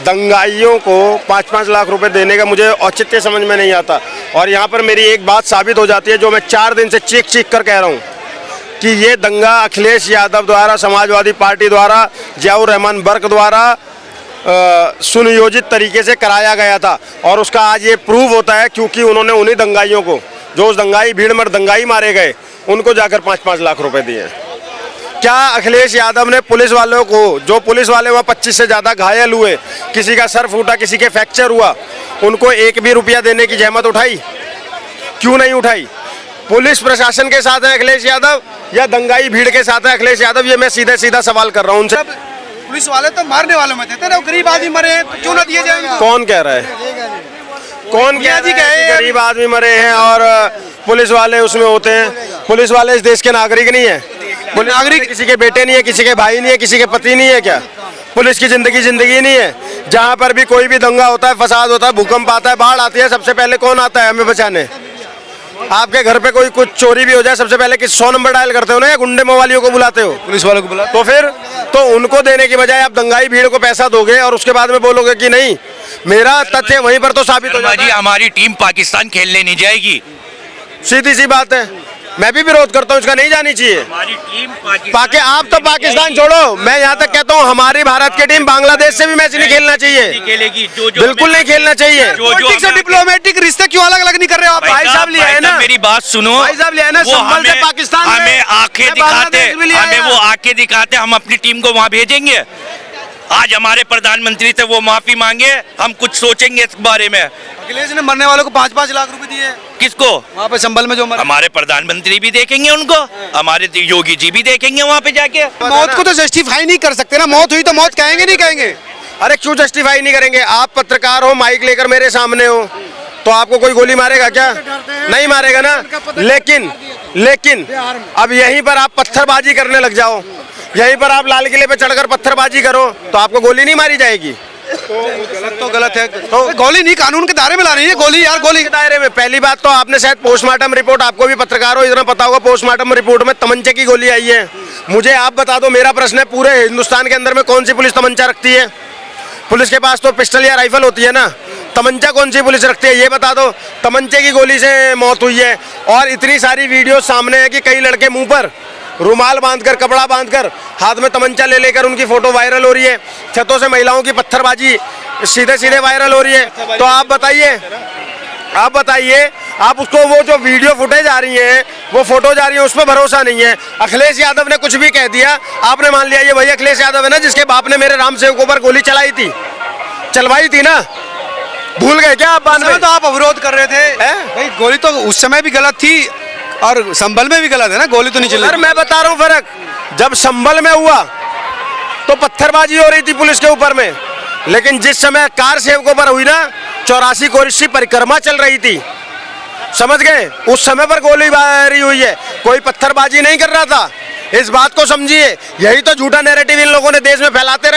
दंगाइयों को 5-5 लाख रुपए देने का मुझे औचित्य समझ में नहीं आता। और यहाँ पर मेरी एक बात साबित हो जाती है जो मैं 4 दिन से चीख चीख कर कह रहा हूँ कि ये दंगा अखिलेश यादव द्वारा, समाजवादी पार्टी द्वारा, जियाउर रहमान बर्क द्वारा सुनियोजित तरीके से कराया गया था। और उसका आज ये प्रूव होता है क्योंकि उन्होंने उन्हीं दंगाइयों को, जो उस दंगाई भीड़ में दंगाई मारे गए, उनको जाकर 5-5 लाख रुपए दिए। क्या अखिलेश यादव ने पुलिस वालों को, जो पुलिस वाले वहाँ 25 से ज़्यादा घायल हुए, किसी का सर फूटा, किसी के फ्रैक्चर हुआ, उनको 1 भी रुपया देने की जहमत उठाई? क्यों नहीं उठाई? पुलिस प्रशासन के साथ है अखिलेश यादव या दंगाई भीड़ के साथ है अखिलेश यादव? ये मैं सीधा सीधा सवाल कर रहा हूँ उनसे। पुलिस वाले तो मारने वालों में थे ना, गरीब आदमी मरे हैं तो क्यों ना दिए जाएंगे? कौन कह रहा है? कौन कह रहा है कि गरीब आदमी मरे हैं और पुलिस वाले उसमें होते हैं? पुलिस वाले इस देश के नागरिक नहीं है? नागरिक किसी के बेटे नहीं है, किसी के भाई नहीं है, किसी के पति नहीं है क्या? पुलिस की जिंदगी नहीं है? जहाँ पर भी कोई भी दंगा होता है, फसाद होता है, भूकंप आता है, बाढ़ आती है, सबसे पहले कौन आता है हमें बचाने? आपके घर पे कोई कुछ चोरी भी हो जाए, सबसे पहले किस 100 नंबर डायल करते हो ना, या गुंडे मवालियों को बुलाते हो? पुलिस वालों को बुला। तो फिर तो उनको देने की बजाय आप दंगाई भीड़ को पैसा दोगे और उसके बाद में बोलोगे कि नहीं। मेरा तथ्य वहीं पर तो साबित हो जाता है। हमारी टीम पाकिस्तान खेलने नहीं जाएगी, सीधी सी बात है। मैं भी विरोध करता हूँ, इसका नहीं जानी चाहिए। हमारी टीम आप तो पाकिस्तान छोड़ो, मैं यहाँ तक कहता हूँ हमारी भारत की टीम बांग्लादेश से भी मैच नहीं खेलना चाहिए, खेलेगी। बिल्कुल नहीं खेलना चाहिए। पॉलिटिक्स और डिप्लोमेटिक रिश्ते क्यों अलग अलग नहीं कर रहे हो आप? भाई साहब लिया है ना, मेरी बात सुनो। भाई साहब लिया है ना, संभल से पाकिस्तान में हमें आंखें दिखाते, हमें वो आंखें दिखाते, हम अपनी टीम को वहाँ भेजेंगे। आज हमारे प्रधानमंत्री से वो माफी मांगे, हम कुछ सोचेंगे इस बारे में। अखिलेश ने मरने वालों को 5-5 लाख रुपए दिए। किसको? वहाँ पे संभल में जो मरे। हमारे प्रधानमंत्री भी देखेंगे उनको, हमारे योगी जी भी देखेंगे वहाँ पे जाके। मौत को तो जस्टिफाई नहीं कर सकते ना, मौत हुई तो मौत कहेंगे नहीं कहेंगे? अरे क्यों जस्टिफाई नहीं करेंगे? आप पत्रकार हो, माइक लेकर मेरे सामने हो, तो आपको कोई गोली मारेगा क्या? नहीं मारेगा ना। लेकिन अब यहीं पर आप पत्थरबाजी करने लग जाओ, यहीं पर आप लाल किले पे चढ़कर पत्थरबाजी करो, तो आपको गोली नहीं मारी जाएगी? तो गलत है। तो गोली नहीं, कानून के दायरे में ला रही है गोली यार, गोली के दायरे में। पहली बात तो आपने शायद पोस्टमार्टम रिपोर्ट, आपको भी पत्रकार हो इतना पता होगा, पोस्टमार्टम रिपोर्ट में तमंचे की गोली आई है। मुझे आप बता दो, मेरा प्रश्न है, पूरे हिंदुस्तान के अंदर में कौन सी पुलिस तमंचा रखती है? पुलिस के पास तो पिस्टल या राइफल होती है ना, तमंचा कौन सी पुलिस रखती है? ये बता दो। तमंचे की गोली से मौत हुई है और इतनी सारी वीडियो सामने है कि कई लड़के मुंह पर रुमाल बांधकर, कपड़ा बांधकर, हाथ में तमंचा ले लेकर उनकी फोटो वायरल हो रही है। छतों से महिलाओं की पत्थरबाजी सीधे सीधे वायरल हो रही है। तो आप बताइए, आप उसको, वो जो वीडियो फुटेज आ रही है, वो फोटो जा रही है, उस पर भरोसा नहीं है। अखिलेश यादव ने कुछ भी कह दिया, आपने मान लिया ये वही अखिलेश यादव है ना जिसके बाप ने मेरे राम सेवकों पर गोली चलवाई थी ना? भूल गए क्या आप? बाद में तो आप अवरोध कर रहे थे भाई, गोली तो उस समय भी गलत थी और संभल में भी गलत है ना, गोली तो नहीं चली। सर मैं बता रहा हूँ फर्क। जब संभल में हुआ तो पत्थरबाजी हो रही थी पुलिस के ऊपर में, लेकिन जिस समय कार सेवकों पर हुई ना, 84 कोसी परिक्रमा चल रही थी, समझ गए? उस समय पर गोलीबारी हुई है, कोई पत्थरबाजी नहीं कर रहा था। इस बात को समझिए। यही तो झूठा नैरेटिव इन लोगों ने देश में फैलाते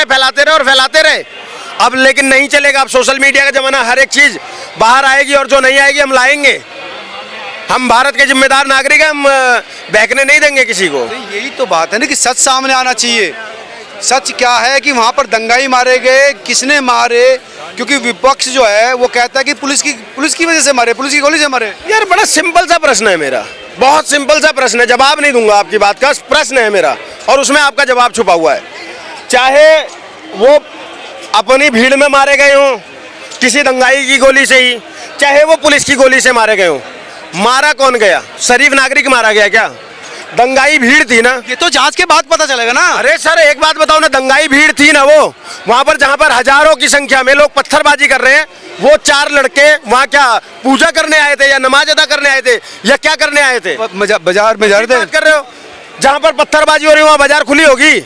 रहे। अब लेकिन नहीं चलेगा। अब सोशल मीडिया का जमाना, हर एक चीज बाहर आएगी और जो नहीं आएगी हम लाएंगे। हम भारत के जिम्मेदार नागरिक हैं, हम बहकने नहीं देंगे किसी को। यही तो बात है ना कि सच सामने आना चाहिए। सच क्या है कि वहाँ पर दंगाई मारे गए, किसने मारे? क्योंकि विपक्ष जो है वो कहता है कि पुलिस की वजह से मारे, पुलिस की गोली से मारे। यार बड़ा सिंपल सा प्रश्न है मेरा, बहुत सिंपल सा प्रश्न है, जवाब नहीं दूंगा आपकी बात का, प्रश्न है मेरा और उसमें आपका जवाब छुपा हुआ है। चाहे वो अपनी भीड़ में मारे गए हों किसी दंगाई की गोली से ही, चाहे वो पुलिस की गोली से मारे गए हों, मारा कौन गया? शरीफ नागरिक मारा गया क्या? दंगाई भीड़ थी ना। ये तो जांच के बाद पता चलेगा ना। अरे सर एक बात बताओ ना, दंगाई भीड़ थी ना वो, वहां पर जहां पर हजारों की संख्या में लोग पत्थरबाजी कर रहे हैं, वो 4 लड़के वहां क्या पूजा करने आए थे या नमाज अदा करने आए थे या क्या करने आए थे? बाजार में जा रहे थे। कर रहे हो, जहां पर पत्थरबाजी हो रही है वहां बाजार खुली होगी?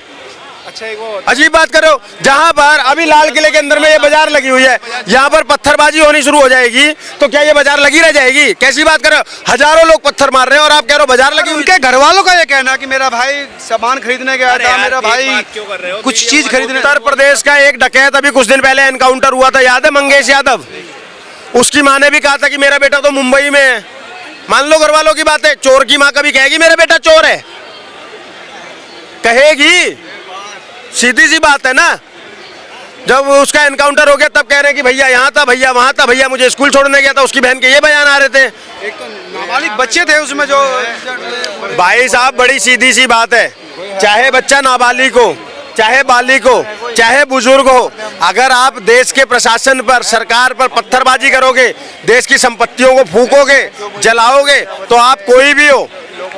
अच्छा वो अजीब बात कर रहे हो। जहां पर अभी लाल किले के अंदर में ये बाजार लगी हुई है, यहाँ पर पत्थरबाजी होनी शुरू हो जाएगी तो क्या ये बाजार लगी रह जाएगी? कैसी बात कर रहे हो? हजारों लोग पत्थर मार रहे हैं और आप कह रहे हो बाजार लगी हुई। उनके घर वालों का ये कहना कि मेरा भाई सामान खरीदने गया था, मेरा भाई कुछ चीज खरीदने। उत्तर प्रदेश का एक डकैत अभी कुछ दिन पहले एनकाउंटर हुआ था, याद है? मंगेश यादव। उसकी माँ ने भी कहा था कि मेरा बेटा तो मुंबई में है। मान लो घर वालों की बात है, चोर की माँ कभी कहेगी मेरा बेटा चोर है? कहेगी? सीधी सी बात है ना। जब उसका एनकाउंटर हो गया तब कह रहे हैं कि भैया यहाँ था, भैया वहाँ था, भैया मुझे स्कूल छोड़ने गया था, उसकी बहन के ये बयान आ रहे थे। एक तो नाबालिग बच्चे थे उसमें जो भाई साहब बड़ी सीधी सी बात है, चाहे बच्चा नाबालिग हो, चाहे बालिग हो, चाहे बुजुर्ग हो, अगर आप देश के प्रशासन पर, सरकार पर पत्थरबाजी करोगे, देश की संपत्तियों को फूकोगे, जलाओगे, तो आप कोई भी हो,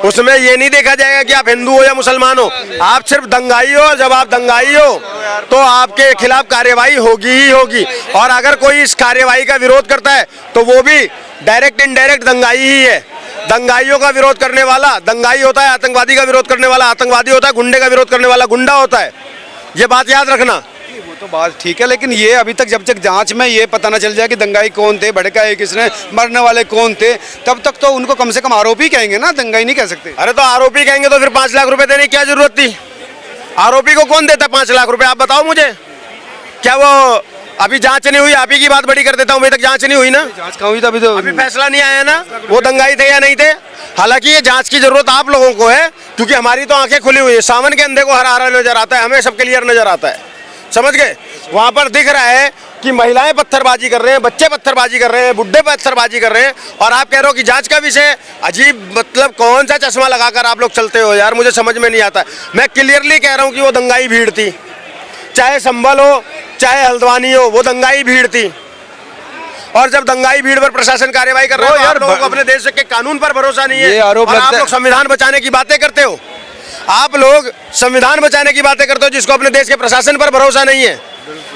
उसमें ये नहीं देखा जाएगा कि आप हिंदू हो या मुसलमान हो, आप सिर्फ दंगाई हो। जब आप दंगाई हो तो आपके खिलाफ कार्यवाही होगी ही होगी, और अगर कोई इस कार्यवाही का विरोध करता है तो वो भी डायरेक्ट इनडायरेक्ट दंगाई ही है। दंगाइयों का विरोध करने वाला दंगाई होता है, आतंकवादी का विरोध करने वाला आतंकवादी होता है, गुंडे का विरोध करने वाला गुंडा होता है। ये बात याद रखना। वो तो बात ठीक है, लेकिन ये अभी तक जब तक जांच में ये पता ना चल जाए कि दंगाई कौन थे, भड़काए किसने, मरने वाले कौन थे, तब तक तो उनको कम से कम आरोपी कहेंगे ना, दंगाई नहीं कह सकते। अरे तो आरोपी कहेंगे तो फिर 5 लाख रुपए देने की क्या जरूरत थी? आरोपी को कौन देता 5 लाख रुपए? आप बताओ मुझे। क्या वो अभी जांच नहीं हुई? आप ही की बात बड़ी कर देता हूँ, अभी तक जांच नहीं हुई ना। जांच कहाँ हुई? तो अभी फैसला नहीं आया ना वो दंगाई थे या नहीं थे। हालांकि ये जांच की जरूरत आप लोगों को है, क्योंकि हमारी तो आंखें खुली हुई है। सावन के अंधे को हरा हरा नजर आता है, हमें सब क्लियर नजर आता है, समझ गए। वहां पर दिख रहा है कि महिलाएं पत्थरबाजी कर रहे हैं, बच्चे पत्थरबाजी कर रहे हैं, बुढ़े पत्थरबाजी कर रहे हैं, और आप कह रहे हो कि जांच का विषय। अजीब, मतलब कौन सा चश्मा लगाकर आप लोग चलते हो यार, मुझे समझ में नहीं आता। मैं क्लियरली कह रहा हूँ कि वो दंगाई भीड़ थी, चाहे संभल हो चाहे हल्द्वानी हो, वो दंगाई भीड़ थी। और जब दंगाई भीड़ पर प्रशासन कार्यवाही कर रहा है, यार लोगों को अपने देश के कानून पर भरोसा नहीं है, और आप लोग संविधान बचाने की बातें करते हो। आप लोग संविधान बचाने की बातें करते हो, जिसको अपने देश के प्रशासन पर भरोसा नहीं है,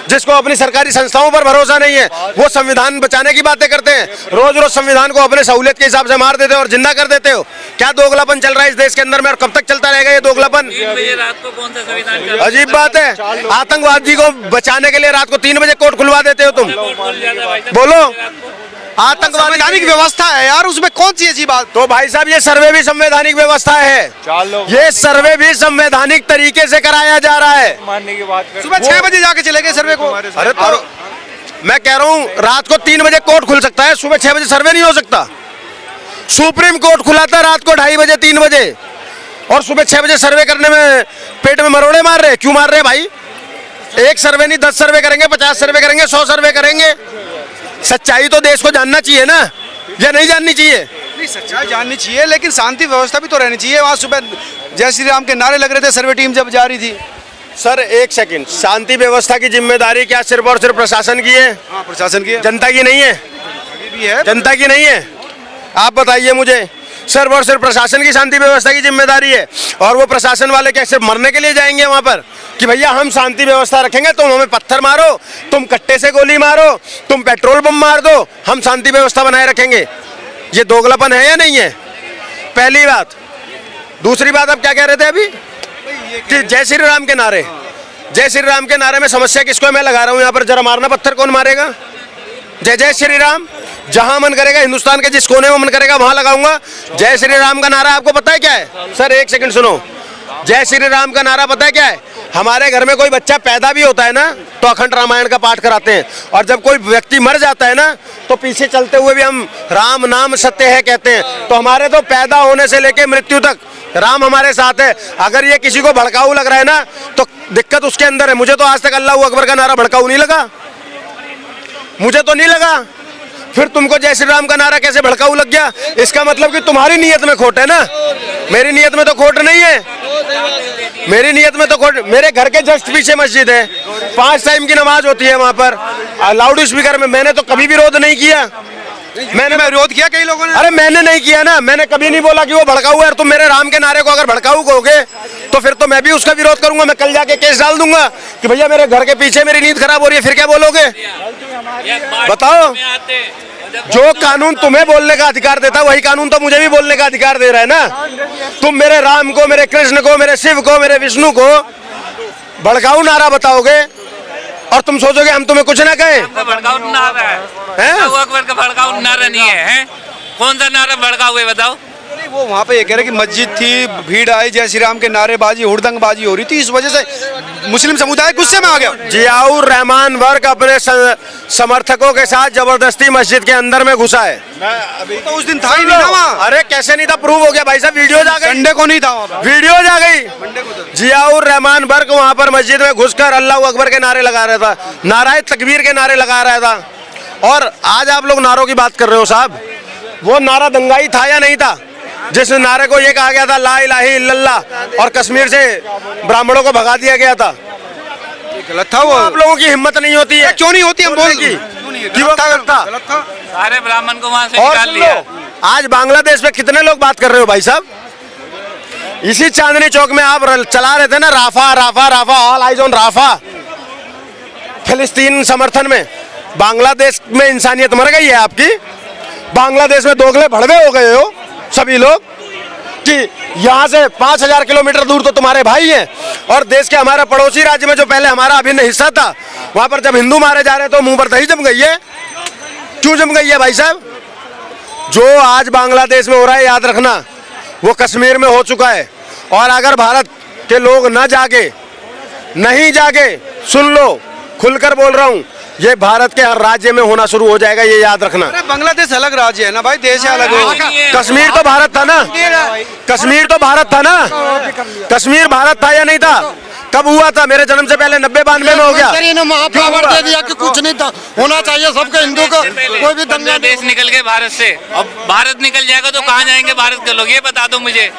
जिसको अपनी सरकारी संस्थाओं पर भरोसा नहीं है, वो संविधान बचाने की बातें करते हैं। रोज रोज संविधान को अपने सहूलियत के हिसाब से मार देते हो और जिंदा कर देते हो। क्या दोगलापन चल रहा है इस देश के अंदर में, और कब तक चलता रहेगा ये दोगलापन? 3 बजे रात को कौन सा संविधान? अजीब बात है, आतंकवादी को बचाने के लिए रात को 3 बजे कोर्ट खुलवा देते हो तुम। बोलो, संवैधानिक व्यवस्था है यार, उसमें कौन सी ऐसी बात? तो भाई साहब ये सर्वे भी संवैधानिक व्यवस्था है, ये सर्वे भी संवैधानिक तरीके से कराया जा रहा है। मानने की बात कर, सुबह 6 बजे जाके चले गए सर्वे को। अरे तो मैं कह रहा हूँ रात को 3 बजे कोर्ट खुल सकता है, सुबह 6 बजे सर्वे नहीं हो सकता। सुप्रीम कोर्ट खुला था रात को 2:30 बजे 3 बजे, और सुबह 6 बजे सर्वे करने में पेट में मरोड़े मार रहे। क्यों मार रहे भाई? एक सर्वे नहीं 10 सर्वे करेंगे, 50 सर्वे करेंगे, 100 सर्वे करेंगे। सच्चाई तो देश को जानना चाहिए ना, या नहीं जाननी चाहिए? नहीं, सच्चाई जाननी चाहिए, लेकिन शांति व्यवस्था भी तो रहनी चाहिए। वहाँ सुबह जय श्री राम के नारे लग रहे थे, सर्वे टीम जब जा रही थी। सर एक सेकंड, शांति व्यवस्था की जिम्मेदारी क्या सिर्फ और सिर्फ प्रशासन की है? हाँ, प्रशासन की है। जनता की नहीं है? भी है। जनता की नहीं है? आप बताइए मुझे। सिर्फ और सिर्फ प्रशासन की शांति व्यवस्था की जिम्मेदारी है, और वो प्रशासन वाले क्या सिर्फ मरने के लिए जाएंगे वहां पर कि भैया हम शांति व्यवस्था रखेंगे, तुम हमें पत्थर मारो, तुम कट्टे से गोली मारो, तुम पेट्रोल बम मार दो, हम शांति व्यवस्था बनाए रखेंगे? ये दोगलापन है या नहीं है? पहली बात। दूसरी बात, आप क्या कह रहे थे अभी कि जय श्री राम के नारे? जय श्री राम के नारे में समस्या किसको मैं लगा रहा हूँ यहाँ पर? जरा मारना पत्थर कौन मारेगा? जय जय श्री राम जहां मन करेगा, हिंदुस्तान के जिस कोने में मन करेगा वहां लगाऊंगा। जय श्री राम का नारा आपको पता है क्या है? सर एक सेकंड सुनो, जय श्री राम का नारा पता है क्या है? हमारे घर में कोई बच्चा पैदा भी होता है ना तो अखंड रामायण का पाठ कराते हैं, और जब कोई व्यक्ति मर जाता है ना तो पीछे चलते हुए भी हम राम नाम सत्य है कहते हैं। तो हमारे तो पैदा होने से लेके मृत्यु तक राम हमारे साथ है। अगर ये किसी को भड़काऊ लग रहा है ना तो दिक्कत उसके अंदर है। मुझे तो आज तक अल्लाह अकबर का नारा भड़काऊ नहीं लगा, मुझे तो नहीं लगा। फिर तुमको जय श्री राम का नारा कैसे भड़काऊ लग गया? इसका मतलब कि तुम्हारी नीयत में खोट है ना, मेरी नीयत में तो खोट नहीं है। मेरी नीयत में तो खोट, मेरे घर के जस्ट पीछे मस्जिद है, 5 टाइम की नमाज होती है वहां पर, लाउड स्पीकर में मैंने तो कभी विरोध नहीं किया। मैंने विरोध किया कई लोगों ने? अरे मैंने नहीं किया ना, मैंने कभी नहीं बोला कि वो भड़काऊ है। और तुम मेरे राम के नारे को अगर भड़काऊ कहोगे तो फिर तो मैं भी उसका विरोध करूंगा। मैं कल जाके केस डाल दूंगा कि भैया मेरे घर के पीछे मेरी नींद खराब हो रही है। फिर क्या बोलोगे? बताओ। जो कानून तुम्हें बोलने का अधिकार देता है वही कानून तो मुझे भी बोलने का अधिकार दे रहा है ना। तुम मेरे राम को, मेरे कृष्ण को, मेरे शिव को, मेरे विष्णु को भड़काऊ नारा बताओगे और तुम सोचोगे हम तुम्हें कुछ ना कहें। भड़काऊ नारा है, अकबर का भड़काऊ नारा नहीं है, हैं? कौन सा नारा भड़काऊ है बताओ? वो वहाँ पे ये कह रहे कि मस्जिद थी, भीड़ आई, जय श्री राम के नारेबाजी, हुड़दंगबाजी हो रही थी, इस वजह से मुस्लिम समुदाय गुस्से में आ गया। जियाउर रहमान वर्ग अपने समर्थकों के साथ जबरदस्ती मस्जिद के अंदर में घुसा है। तो उस दिन था ही नहीं ना वहाँ, अरे कैसे नहीं था, प्रूव हो गया भाई साहब, वीडियो आ गई, संडे को नहीं था वहाँ पे। वीडियो आ गई। जियाउर रहमान वर्ग वहाँ पर मस्जिद में घुसकर अल्लाह अकबर के नारे लगा रहा था, नाराए तकबीर के नारे लगा रहा था। और आज आप लोग नारों की बात कर रहे हो साहब, वो नारा दंगाई था या नहीं था? जिस नारे को ये कहा गया था ला इलाहा इल्लल्लाह, और कश्मीर से ब्राह्मणों को भगा दिया गया था, गलत था वो। आप लोगों की हिम्मत नहीं होती है, क्यों नहीं होती, हम बोल की कि वो गलत था। सारे ब्राह्मण को वहाँ से और निकाल सुन लिया। लो, आज बांग्लादेश में कितने लोग बात कर रहे हो भाई साहब? इसी चांदनी चौक में आप चला रहे थे ना, Rafah Rafah Rafah, all eyes on Rafah, फिलिस्तीन समर्थन में। बांग्लादेश में इंसानियत मर गई है आपकी? बांग्लादेश में दोगले भड़वे हो गए हो सभी लोग कि यहाँ से 5000 किलोमीटर दूर तो तुम्हारे भाई हैं, और देश के हमारा पड़ोसी राज्य में जो पहले हमारा अभिन्न हिस्सा था, वहां पर जब हिंदू मारे जा रहे तो मुंह पर दही जम गई है। क्यों जम गई है भाई साहब? जो आज बांग्लादेश में हो रहा है, याद रखना वो कश्मीर में हो चुका है। और अगर भारत के लोग न जागे, नहीं जागे, सुन लो, खुलकर बोल रहा हूं, ये भारत के हर राज्य में होना शुरू हो जाएगा, ये याद रखना। अरे बांग्लादेश अलग राज्य है ना भाई, देश है अलग है। कश्मीर तो भारत था ना, कश्मीर तो भारत था ना, कश्मीर भारत था या नहीं था? कब हुआ था? मेरे जन्म से पहले 90-92 में हो गया। ने महापावर दे दिया कि कुछ नहीं था, होना चाहिए सबके हिंदू को, कोई भी दंगा बांग्लादेश निकल गए भारत से, अब भारत निकल जाएगा तो कहाँ जाएंगे भारत के लोग, ये बता दो मुझे।